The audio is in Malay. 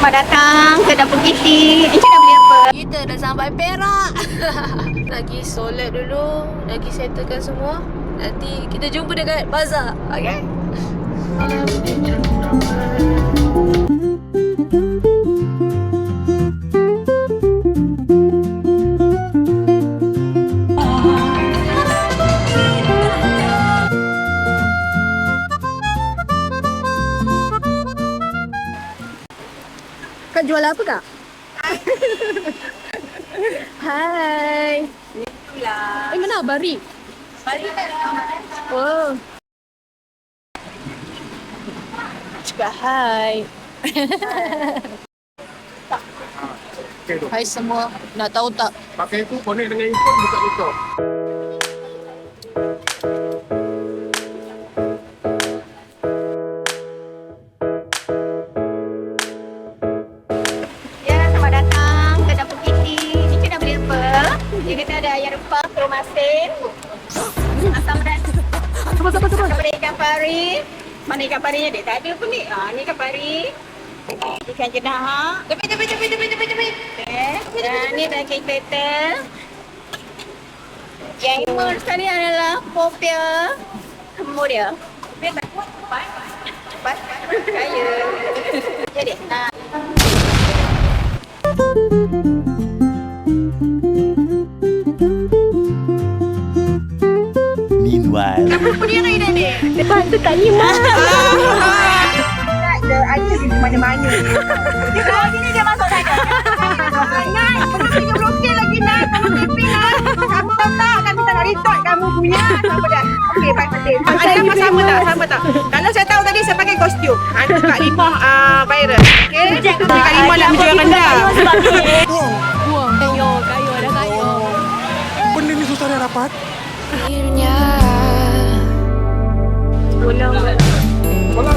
selamat datang ke Dapur Kitty. Encik nak beli apa? Kita dah sampai Perak. Lagi solat dulu, lagi settlekan semua. Nanti kita jumpa dekat bazar. Okay? Kak jual apa kak? Hai. Itulah. Mana Bari? Bari tak ada. Oh. Cakap hai. Hai semua. Nak tahu tak? Pakai itu connect dengan handphone buka tutup. Dia kata ada ayam rempah, telur masin, asam pedas. Kepada ikan pari. Mana ikan parinya dek? Tak ada pun ni. Ni ikan pari. Ikan jedah. Tepi. Dan ni daging turtle. Yang imut sekali adalah popia. Kemur dia. Popia tak kuat. Pas. Kaya. Jadi, Meanwhile, apa dia nak ni? Depan tu tak lima. Ada aja di mana-mana. Dia kalau gini dia masuk saja. Naik, pergi RM30 lagi naik. Kamu tipping lah. Kamu tahu tak? Kami tak nak retort kamu punya. Sama dah. Okey, baik. Ada apa sama tak? Kalau saya tahu tadi saya pakai kostum. Hantu Kak Limah viral. Okey? Kak Limah nak menjual rendah. Buang. Kayu ada kayu. Benda ni susah nak dapat. Akhirnya. Pulang. Pulang.